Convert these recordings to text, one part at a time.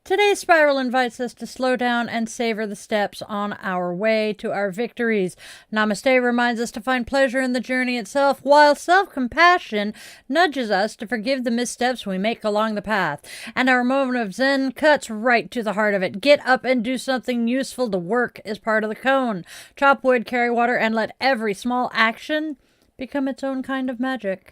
Today's spiral invites us to slow down and savor the steps on our way to our victories. Namaste reminds us to find pleasure in the journey itself, while self-compassion nudges us to forgive the missteps we make along the path. And our moment of Zen cuts right to the heart of it. Get up and do something useful. The work is part of the cone. Chop wood, carry water, and let every small action become its own kind of magic.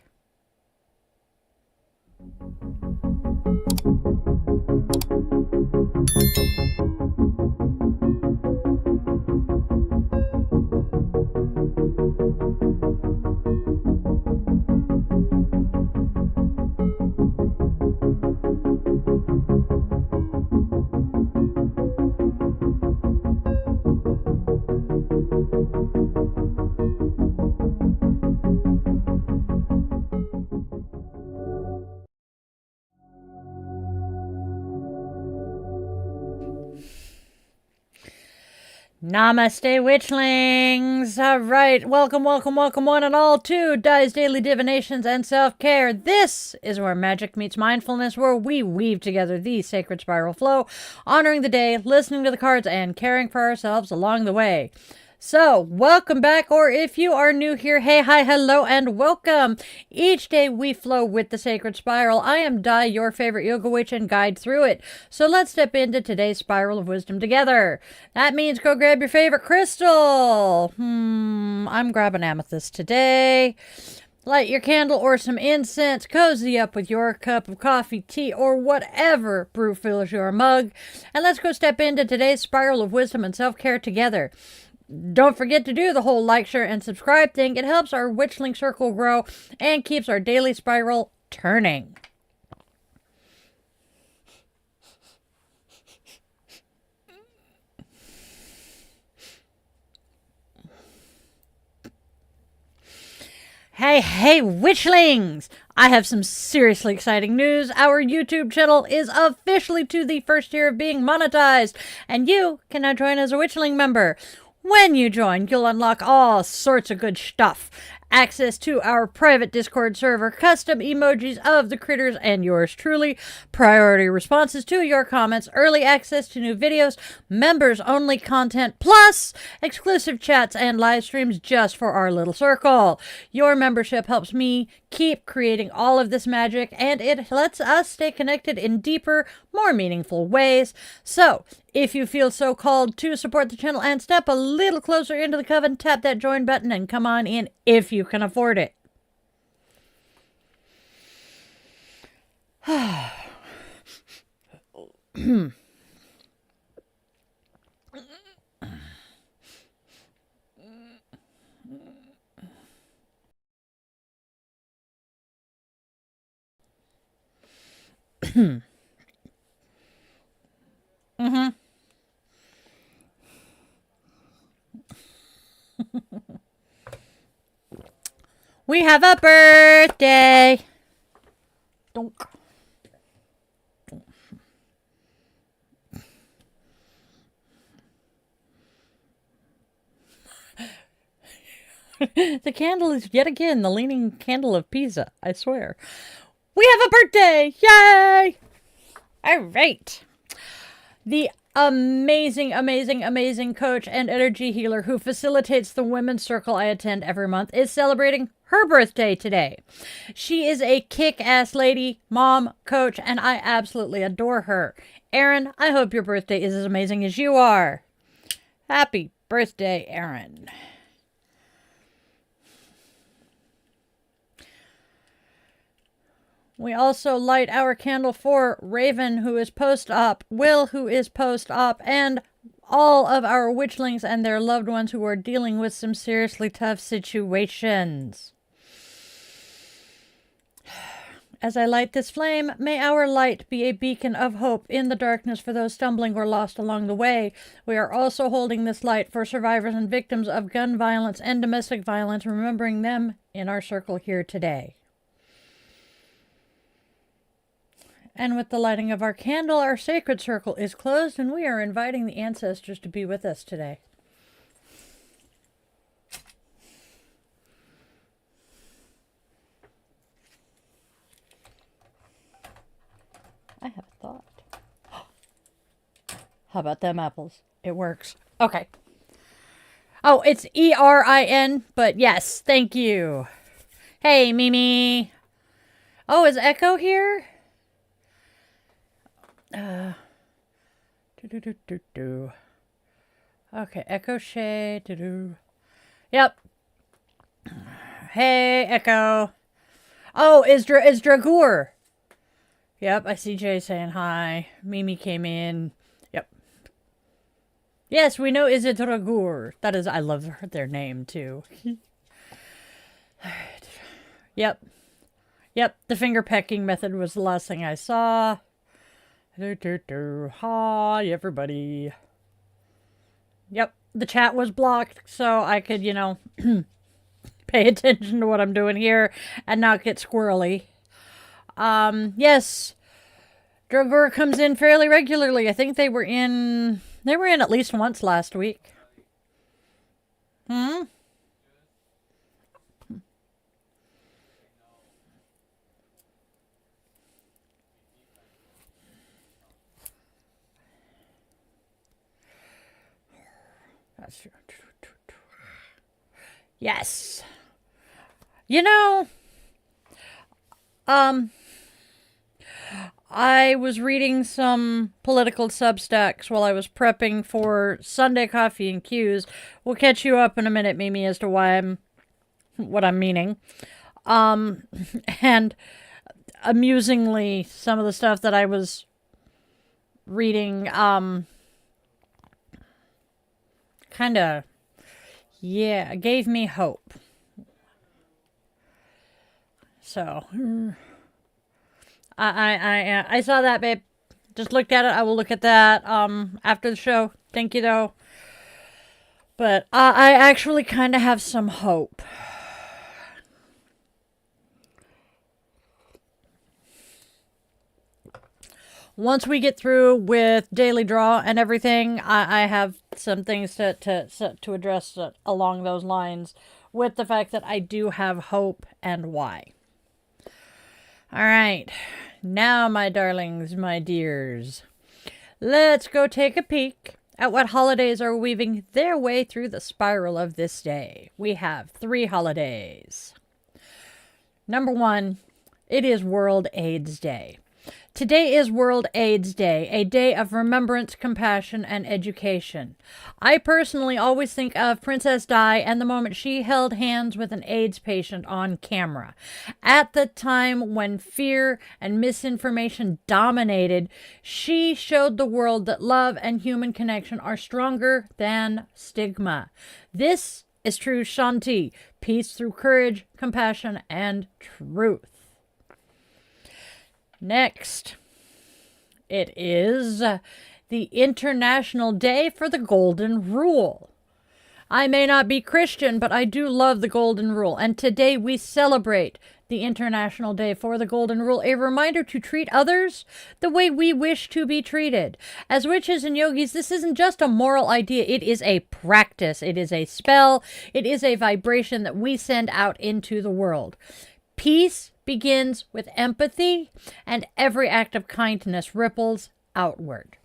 Namaste, Witchlings! All right, welcome one and all to Daily Divinations and Self-Care. This is where magic meets mindfulness, where we weave together the sacred spiral flow, honoring the day, listening to the cards, and caring for ourselves along the way. So, welcome back, or if you are new here, hey, hi, hello, and welcome. Each day we flow with the sacred spiral. I am Di, your favorite yoga witch, and guide through it. So let's step into today's spiral of wisdom together. That means go grab your favorite crystal. I'm grabbing amethyst today. Light your candle or some incense. Cozy up with your cup of coffee, tea, or whatever brew fills your mug. And let's go step into today's spiral of wisdom and self-care together. Don't forget to do the whole like, share, and subscribe thing. It helps our Witchling circle grow and keeps our daily spiral turning. Hey, Witchlings! I have some seriously exciting news. Our YouTube channel is officially to the first year of being monetized, and you can now join as a Witchling member. When you join, you'll unlock all sorts of good stuff. Access to our private Discord server, custom emojis of the critters and yours truly, priority responses to your comments, early access to new videos, members-only content, plus exclusive chats and live streams just for our little circle. Your membership helps me keep creating all of this magic, and it lets us stay connected in deeper, more meaningful ways. So, if you feel so called to support the channel and step a little closer into the coven, tap that join button and come on in if you can afford it. We have a birthday. Donk. The candle is yet again the leaning candle of Pisa, I swear. We have a birthday! Yay! All right. The amazing coach and energy healer who facilitates the women's circle I attend every month is celebrating her birthday today. She is a kick-ass lady, mom, coach, and I absolutely adore her. Erin, I hope your birthday is as amazing as you are. Happy birthday, Erin. We also light our candle for Raven, who is post-op, Will, who is post-op, and all of our witchlings and their loved ones who are dealing with some seriously tough situations. As I light this flame, may our light be a beacon of hope in the darkness for those stumbling or lost along the way. We are also holding this light for survivors and victims of gun violence and domestic violence, remembering them in our circle here today. And with the lighting of our candle, our sacred circle is closed, and we are inviting the ancestors to be with us today. I have a thought. How about them apples? It works. Okay. Oh, it's E.R.I.N., but yes, thank you. Hey, Mimi. Oh, is Echo here? Okay, Echo Shay. Yep. Hey, Echo. Oh, is Dragoor. Yep, I see Jay saying hi. Mimi came in. Yep. Yes, we know is it Dragoor. That is, I love their name too. Yep. Yep, the finger pecking method was the last thing I saw. Hi, everybody. Yep, the chat was blocked, so I could, pay attention to what I'm doing here and not get squirrely. Yes, Dragoor comes in fairly regularly. I think they were in at least once last week. That's true. Yes. I was reading some political substacks while I was prepping for Sunday Coffee and Cues. We'll catch you up in a minute, Mimi, as to what I'm meaning. And amusingly, some of the stuff that I was reading, kind of, gave me hope. So, I saw that, babe. Just looked at it. I will look at that after the show. Thank you, though. But I actually kind of have some hope. Once we get through with Daily Draw and everything, I have some things to address along those lines with the fact that I do have hope and why. All right. Now, my darlings, my dears, let's go take a peek at what holidays are weaving their way through the spiral of this day. We have 3 holidays. Number 1, it is World AIDS Day. Today is World AIDS Day, a day of remembrance, compassion, and education. I personally always think of Princess Di and the moment she held hands with an AIDS patient on camera. At the time when fear and misinformation dominated, she showed the world that love and human connection are stronger than stigma. This is true Shanti, peace through courage, compassion, and truth. Next, it is the International Day for the Golden Rule. I may not be Christian, but I do love the Golden Rule, and today we celebrate the International Day for the Golden Rule, a reminder to treat others the way we wish to be treated. As witches and yogis, this isn't just a moral idea, it is a practice, it is a spell, it is a vibration that we send out into the world. Peace begins with empathy, and every act of kindness ripples outward.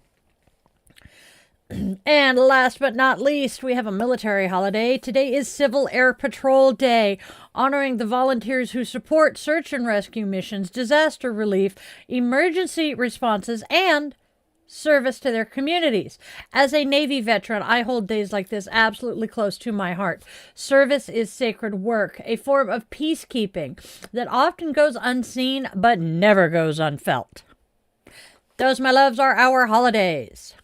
And last but not least, we have a military holiday. Today is Civil Air Patrol Day, honoring the volunteers who support search and rescue missions, disaster relief, emergency responses, and service to their communities. As a Navy veteran, I hold days like this absolutely close to my heart. Service is sacred work, a form of peacekeeping that often goes unseen but never goes unfelt. Those, my loves, are our holidays.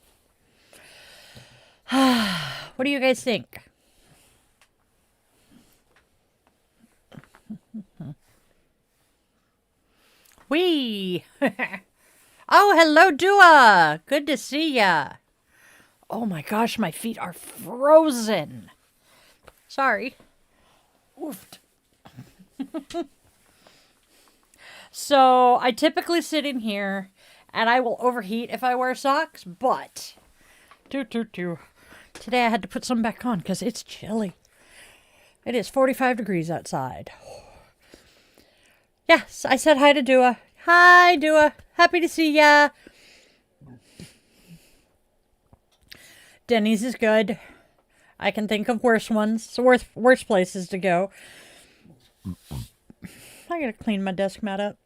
What do you guys think? Wee! Oh, hello, Dua. Good to see ya. Oh my gosh, my feet are frozen. Sorry. Oofed. So, I typically sit in here, and I will overheat if I wear socks, but today I had to put some back on because it's chilly. It is 45 degrees outside. Yes, I said hi to Dua. Hi, Dua. Happy to see ya. Denny's is good. I can think of worse ones, worse places to go. I gotta clean my desk mat up.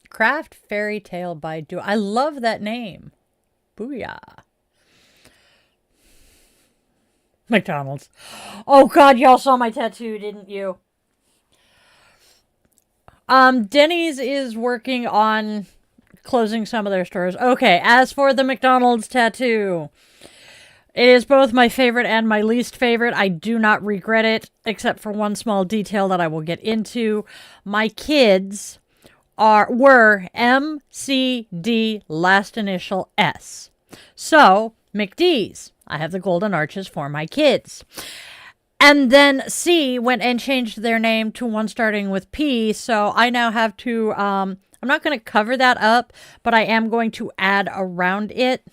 Craft Fairy Tale by Do. I love that name. Booyah. McDonald's. Oh God, y'all saw my tattoo, didn't you? Denny's is working on closing some of their stores. Okay, as for the McDonald's tattoo, it is both my favorite and my least favorite. I do not regret it, except for one small detail that I will get into. My kids were MCD, last initial S. So, McD's. I have the golden arches for my kids. And then C went and changed their name to one starting with P. So I now have to, I'm not going to cover that up, but I am going to add around it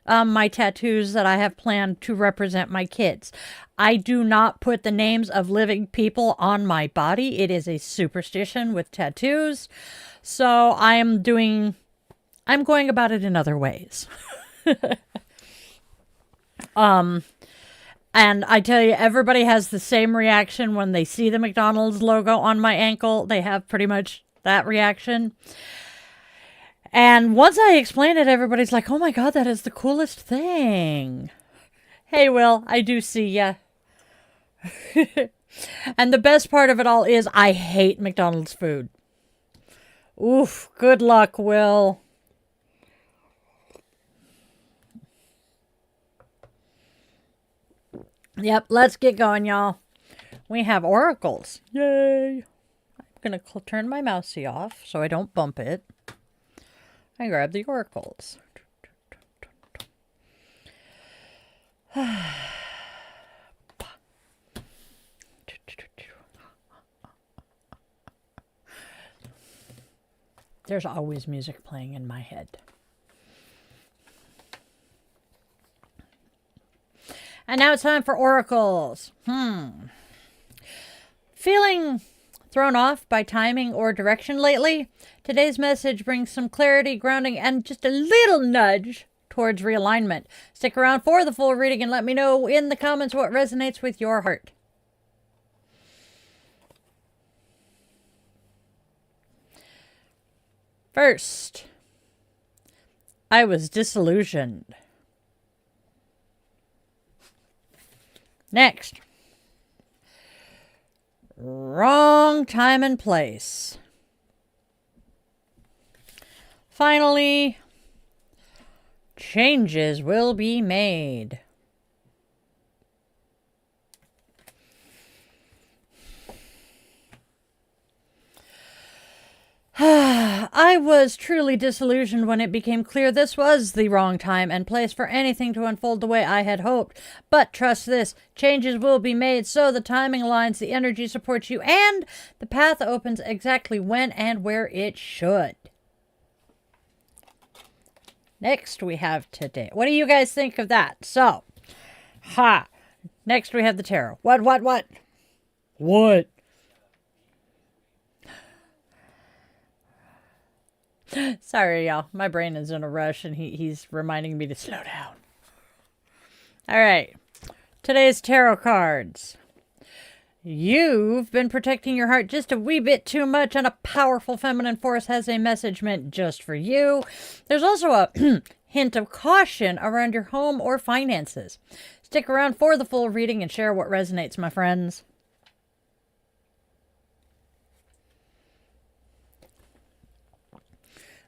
my tattoos that I have planned to represent my kids. I do not put the names of living people on my body. It is a superstition with tattoos. So I'm going about it in other ways. And I tell you, everybody has the same reaction when they see the McDonald's logo on my ankle. They have pretty much that reaction. And once I explain it, everybody's like, oh my God, that is the coolest thing. Hey, Will, I do see ya. And the best part of it all is I hate McDonald's food. Oof, good luck, Will. Yep, let's get going, y'all. We have oracles. Yay. I'm going to turn my mousey off so I don't bump it. I grab the oracles. There's always music playing in my head. And now it's time for oracles. Feeling thrown off by timing or direction lately? Today's message brings some clarity, grounding, and just a little nudge towards realignment. Stick around for the full reading and let me know in the comments what resonates with your heart. First, I was disillusioned. Next, wrong time and place. Finally, changes will be made. I was truly disillusioned when it became clear this was the wrong time and place for anything to unfold the way I had hoped. But trust this, changes will be made so the timing aligns, the energy supports you, and the path opens exactly when and where it should. Next we have today. What do you guys think of that? So, next we have the tarot. What? What? Sorry, y'all. My brain is in a rush, and he's reminding me to slow down. All right. Today's tarot cards. You've been protecting your heart just a wee bit too much, and a powerful feminine force has a message meant just for you. There's also a hint of caution around your home or finances. Stick around for the full reading and share what resonates, my friends.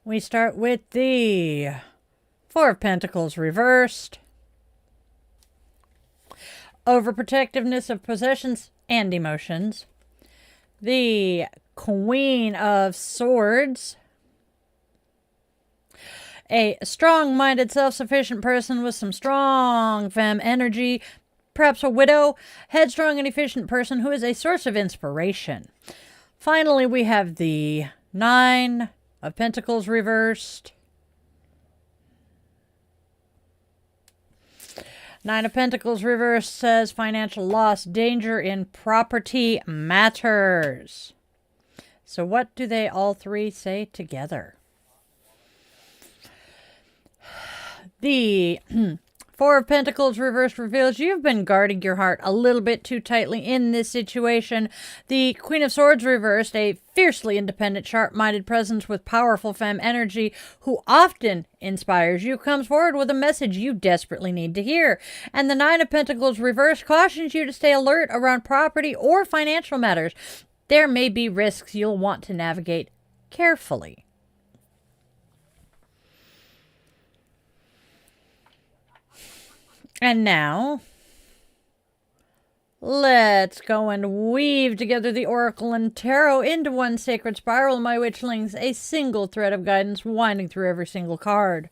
We start with the Four of Pentacles reversed. Overprotectiveness of possessions and emotions. The Queen of Swords. A strong-minded, self-sufficient person with some strong femme energy. Perhaps a widow. Headstrong and efficient person who is a source of inspiration. Finally, we have the Nine of Pentacles reversed. Nine of Pentacles reversed says financial loss, danger in property matters. So what do they all three say together? The Four of Pentacles reversed reveals you've been guarding your heart a little bit too tightly in this situation. The Queen of Swords reversed, a fiercely independent, sharp-minded presence with powerful femme energy who often inspires you, comes forward with a message you desperately need to hear. And the Nine of Pentacles reversed cautions you to stay alert around property or financial matters. There may be risks you'll want to navigate carefully. And now, let's go and weave together the Oracle and Tarot into one sacred spiral, my witchlings, a single thread of guidance winding through every single card.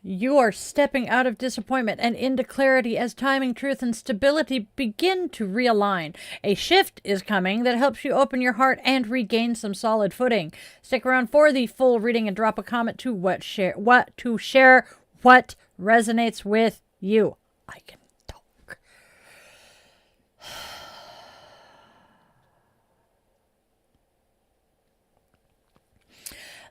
You are stepping out of disappointment and into clarity as timing, truth, and stability begin to realign. A shift is coming that helps you open your heart and regain some solid footing. Stick around for the full reading and drop a comment to share what resonates with you. I can talk.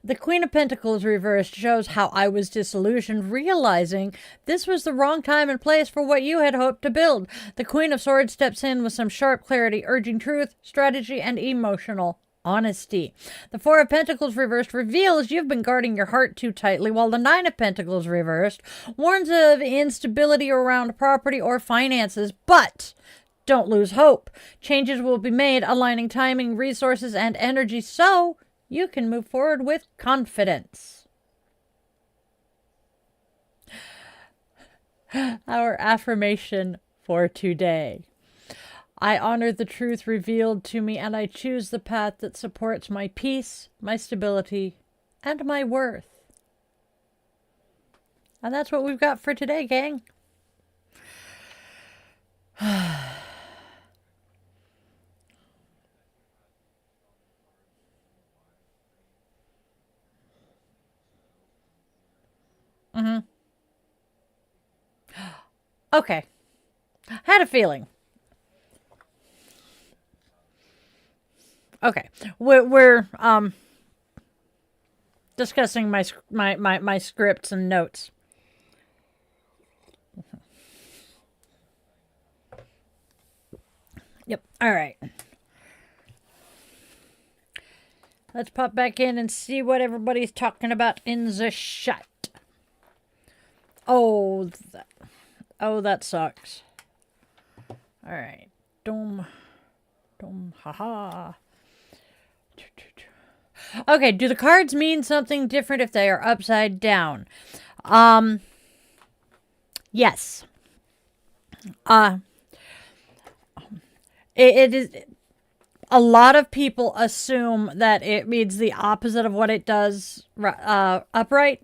The Queen of Pentacles reversed shows how I was disillusioned, realizing this was the wrong time and place for what you had hoped to build. The Queen of Swords steps in with some sharp clarity, urging truth, strategy, and emotional honesty. The Four of Pentacles reversed reveals you've been guarding your heart too tightly, while the Nine of Pentacles reversed warns of instability around property or finances, but don't lose hope. Changes will be made, aligning timing, resources, and energy so you can move forward with confidence. Our affirmation for today. I honor the truth revealed to me, and I choose the path that supports my peace, my stability, and my worth. And that's what we've got for today, gang. Okay. Had a feeling. Okay. We're discussing my scripts and notes. Yep. All right. Let's pop back in and see what everybody's talking about in the chat. Oh, that sucks. All right. Dum, haha. Okay, do the cards mean something different if they are upside down? Yes. It is. A lot of people assume that it means the opposite of what it does upright.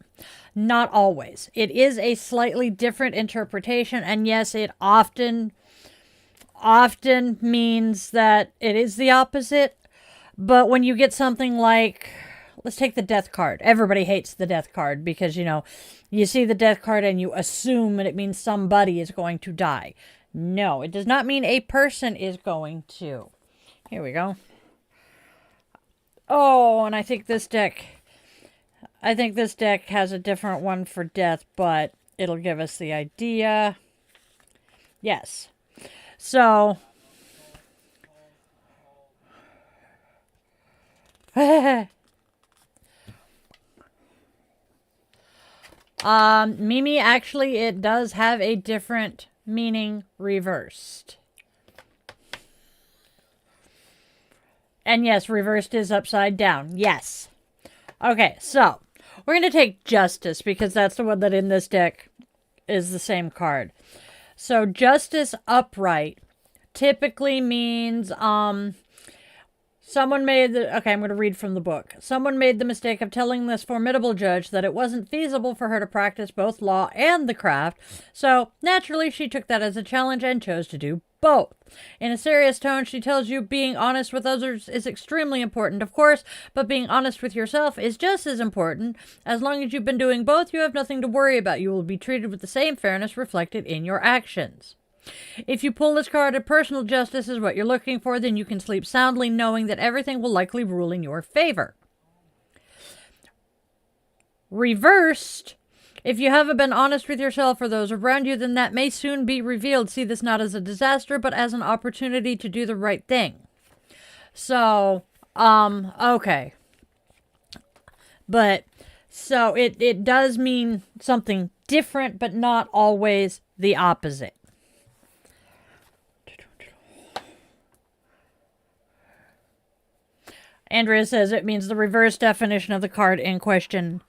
Not always. It is a slightly different interpretation, and yes, it often means that it is the opposite. But when you get something like, let's take the death card. Everybody hates the death card because, you see the death card and you assume that it means somebody is going to die. No, it does not mean a person is going to. Here we go. Oh, and I think this deck has a different one for death, but it'll give us the idea. Yes. So, Mimi, actually, it does have a different meaning reversed. And yes, reversed is upside down. Yes. Okay, so we're going to take Justice because that's the one that in this deck is the same card. So Justice upright typically means someone made the... Okay, I'm going to read from the book. Someone made the mistake of telling this formidable judge that it wasn't feasible for her to practice both law and the craft. So naturally she took that as a challenge and chose to do both. In a serious tone, she tells you being honest with others is extremely important, of course, but being honest with yourself is just as important. As long as you've been doing both, you have nothing to worry about. You will be treated with the same fairness reflected in your actions. If you pull this card and personal justice is what you're looking for, then you can sleep soundly knowing that everything will likely rule in your favor. Reversed, if you haven't been honest with yourself or those around you, then that may soon be revealed. See this not as a disaster, but as an opportunity to do the right thing. So, okay. But, so it does mean something different, but not always the opposite. Andrea says it means the reverse definition of the card in question.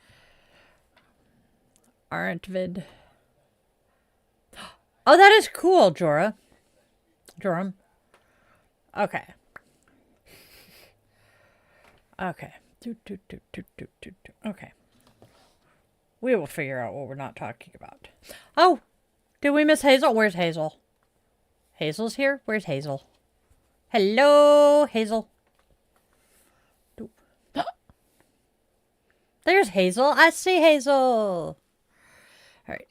Aren't-vid. Oh, that is cool, Joram. Okay. Okay. Okay. We will figure out what we're not talking about. Oh, did we miss Hazel? Where's Hazel? Hazel's here? Where's Hazel? Hello, Hazel. There's Hazel. I see Hazel. All right.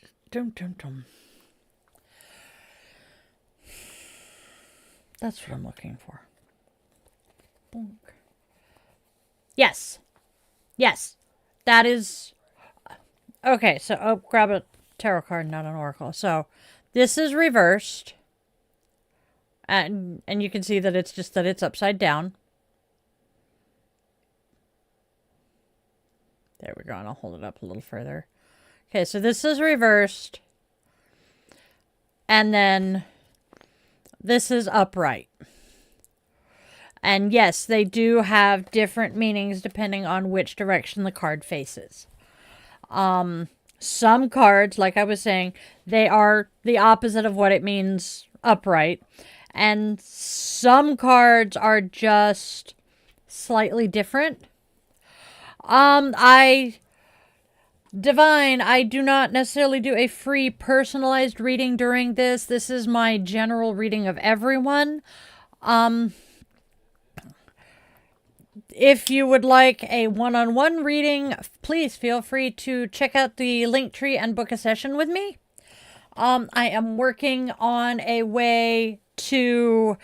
That's what I'm looking for. Bonk. Yes. Yes. That is... Okay, so grab a tarot card, not an oracle. So this is reversed. And you can see that it's just that it's upside down. There we go, and I'll hold it up a little further. Okay, so this is reversed. And then this is upright. And yes, they do have different meanings depending on which direction the card faces. Some cards, like I was saying, they are the opposite of what it means upright. And some cards are just slightly different. Divine, I do not necessarily do a free personalized reading during this. This is my general reading of everyone. If you would like a one-on-one reading, please feel free to check out the Linktree and book a session with me. I am working on a way to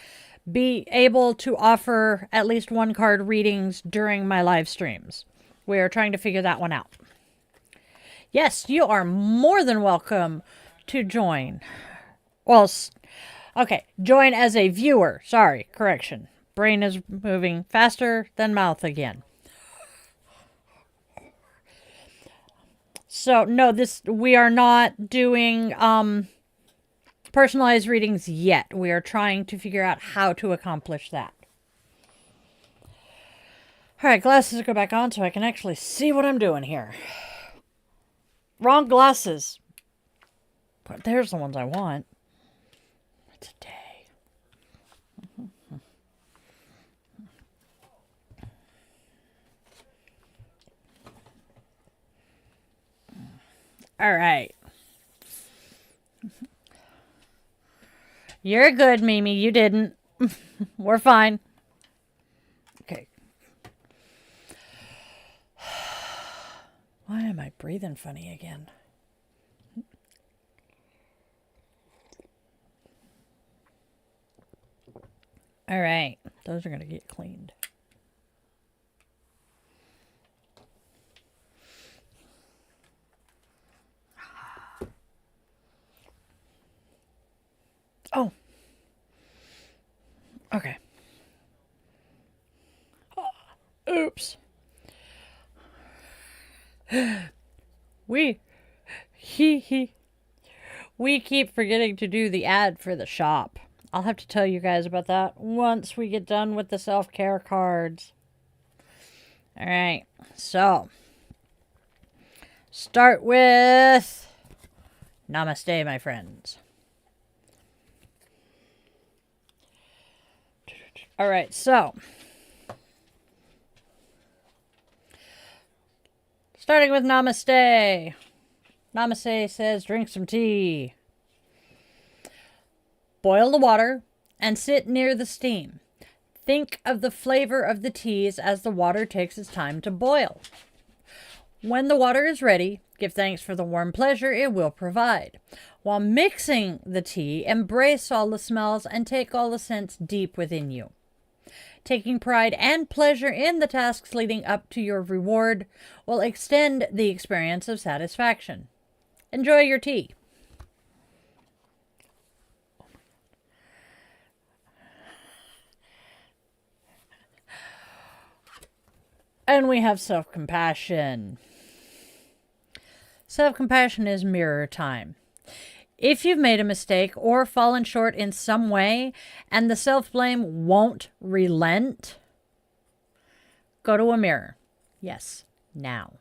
be able to offer at least one card readings during my live streams. We are trying to figure that one out. Yes, you are more than welcome to join. Well, okay, join as a viewer. Sorry, correction. Brain is moving faster than mouth again. So, no, we are not doing personalized readings yet. We are trying to figure out how to accomplish that. All right, glasses go back on so I can actually see what I'm doing here. Wrong glasses. But there's the ones I want. Today. All right. You're good, Mimi. You didn't. We're fine. Okay. Why am I breathing funny again? All right. Those are going to get cleaned. Oh. Okay. Oops. We keep forgetting to do the ad for the shop. I'll have to tell you guys about that once we get done with the self-care cards. All right. So, start with Namaste, my friends. All right, so starting with Namaste. Namaste says drink some tea. Boil the water, and sit near the steam. Think of the flavor of the teas as the water takes its time to boil. When the water is ready, give thanks for the warm pleasure it will provide. While mixing the tea, embrace all the smells and take all the scents deep within you. Taking pride and pleasure in the tasks leading up to your reward will extend the experience of satisfaction. Enjoy your tea. And we have self-compassion. Self-compassion is mirror time. If you've made a mistake or fallen short in some way and the self-blame won't relent, go to a mirror. Yes, now.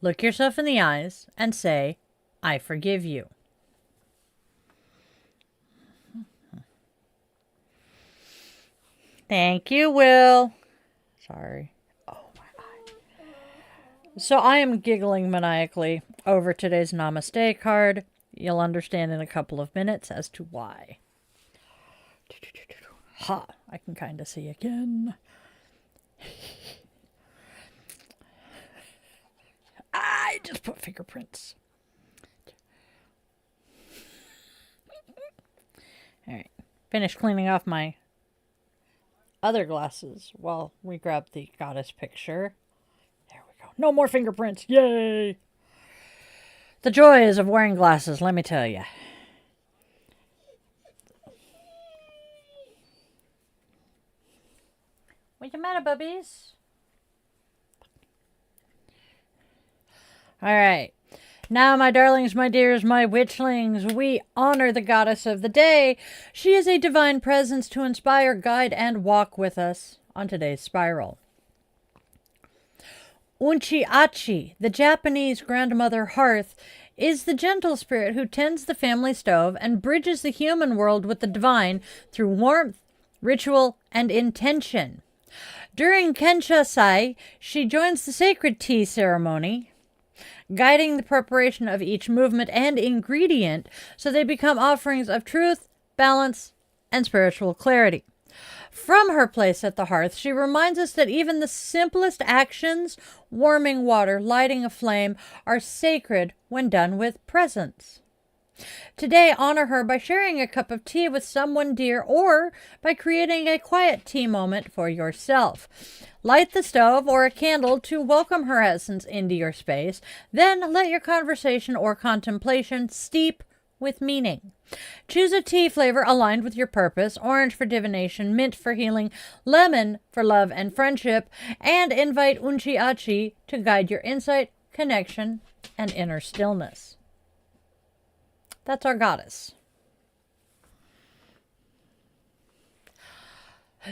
Look yourself in the eyes and say, I forgive you. Thank you, Will. Sorry. Oh, my eye. So I am giggling maniacally over today's Namaste card. You'll understand in a couple of minutes as to why. Ha! I can kind of see again. I just put fingerprints. All right. Finished cleaning off my other glasses while we grab the goddess picture. There we go. No more fingerprints. Yay! The joys of wearing glasses, let me tell you. What's the matter, bubbies? All right. Now, my darlings, my dears, my witchlings, we honor the goddess of the day. She is a divine presence to inspire, guide, and walk with us on today's spiral. Unchi-achi, the Japanese grandmother hearth, is the gentle spirit who tends the family stove and bridges the human world with the divine through warmth, ritual, and intention. During Kenshasai, she joins the sacred tea ceremony, guiding the preparation of each movement and ingredient so they become offerings of truth, balance, and spiritual clarity. From her place at the hearth, she reminds us that even the simplest actions, warming water, lighting a flame, are sacred when done with presence. Today, honor her by sharing a cup of tea with someone dear or by creating a quiet tea moment for yourself. Light the stove or a candle to welcome her essence into your space. Then let your conversation or contemplation steep with meaning. Choose a tea flavor aligned with your purpose: orange for divination, mint for healing, lemon for love and friendship, and invite Unchi-achi to guide your insight, connection, and inner stillness. That's our goddess.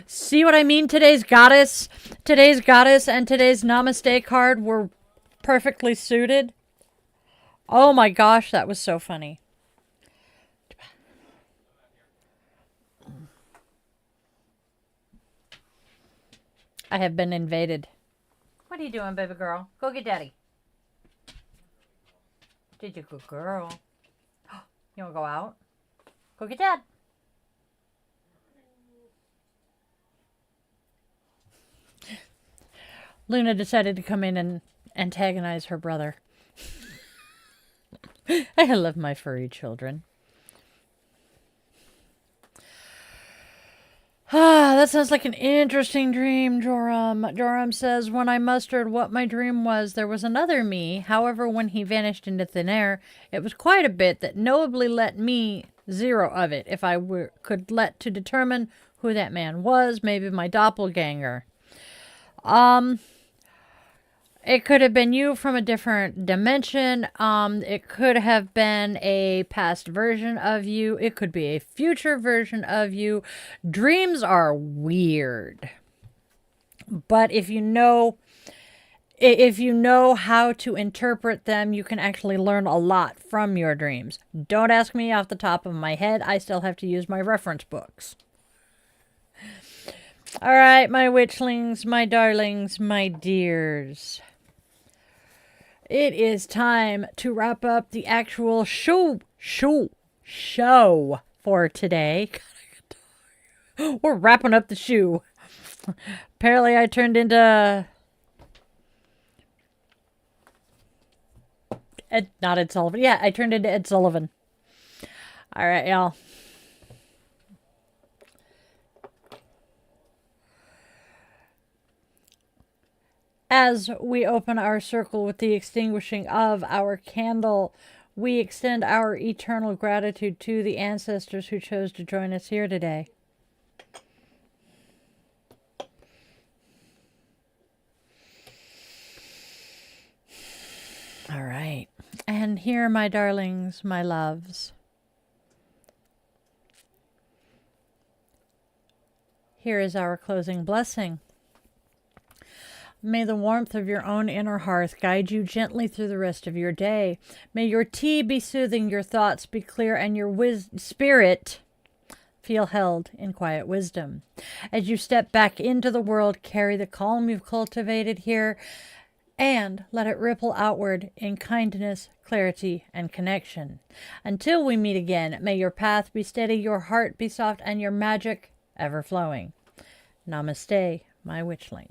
See what I mean? Today's goddess and today's Namaste card were perfectly suited. Oh my gosh, that was so funny. I have been invaded. What are you doing, baby girl? Go get daddy. Did you good girl? You want to go out? Go get dad. Luna decided to come in and antagonize her brother. I love my furry children. That sounds like an interesting dream, Joram. Joram says, when I mustered what my dream was, there was another me. However, when he vanished into thin air, it was quite a bit that knowably let me zero of it. If I could let to determine who that man was, maybe my doppelganger. It could have been you from a different dimension. It could have been a past version of you. It could be a future version of you. Dreams are weird. But if you know how to interpret them, you can actually learn a lot from your dreams. Don't ask me off the top of my head. I still have to use my reference books. All right, my witchlings, my darlings, my dears. It is time to wrap up the actual show for today. God, We're wrapping up the shoe. Apparently I turned into not Ed Sullivan. Yeah, I turned into Ed Sullivan. All right, y'all. As we open our circle with the extinguishing of our candle, we extend our eternal gratitude to the ancestors who chose to join us here today. All right. And here, my darlings, my loves, here is our closing blessing. May the warmth of your own inner hearth guide you gently through the rest of your day. May your tea be soothing, your thoughts be clear, and your spirit feel held in quiet wisdom. As you step back into the world, carry the calm you've cultivated here and let it ripple outward in kindness, clarity, and connection. Until we meet again, may your path be steady, your heart be soft, and your magic ever flowing. Namaste, my witchlings.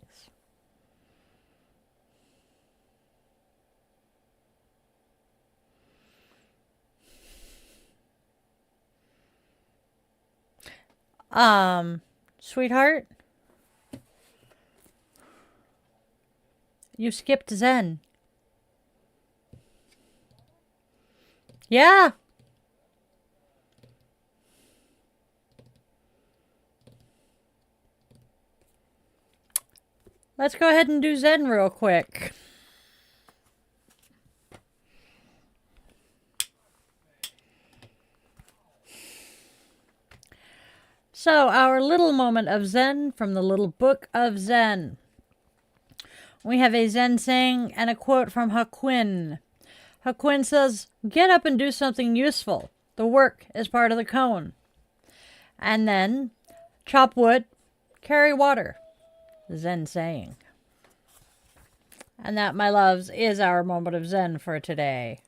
Sweetheart, you skipped Zen. Yeah. Let's go ahead and do Zen real quick. So, our little moment of Zen from the little book of Zen. We have a Zen saying and a quote from Hakuin. Hakuin says, "Get up and do something useful. The work is part of the koan." And then, chop wood, carry water. Zen saying. And that, my loves, is our moment of Zen for today.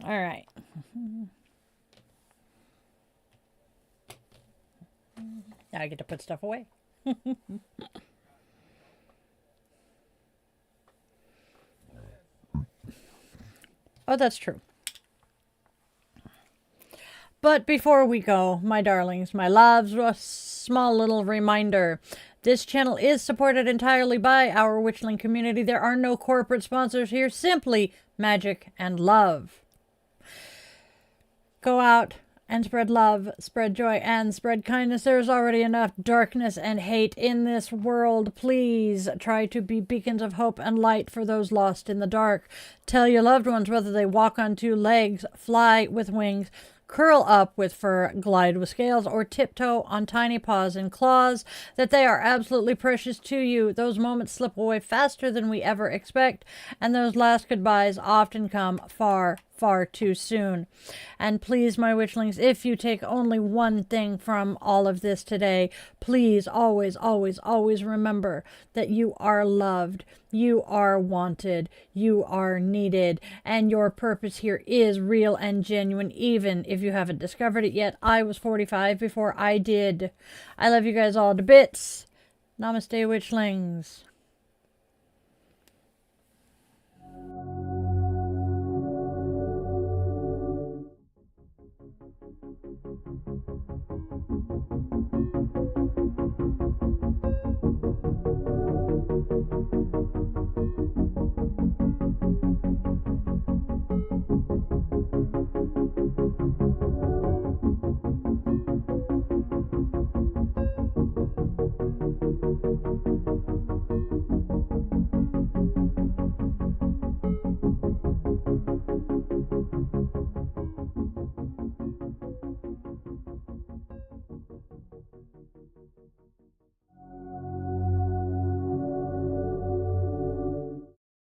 All right. Now I get to put stuff away. Oh, that's true. But before we go, my darlings, my loves, a small little reminder. This channel is supported entirely by our Witchling community. There are no corporate sponsors here, simply magic and love. Go out and spread love, spread joy, and spread kindness. There's already enough darkness and hate in this world. Please try to be beacons of hope and light for those lost in the dark. Tell your loved ones, whether they walk on two legs, fly with wings, curl up with fur, glide with scales, or tiptoe on tiny paws and claws, that they are absolutely precious to you. Those moments slip away faster than we ever expect, and those last goodbyes often come far, far too soon. And please, my witchlings, if you take only one thing from all of this today, please always, always, always remember that you are loved, you are wanted, you are needed, and your purpose here is real and genuine, even if you haven't discovered it yet. I was 45 before I did. I love you guys all to bits. Namaste, witchlings.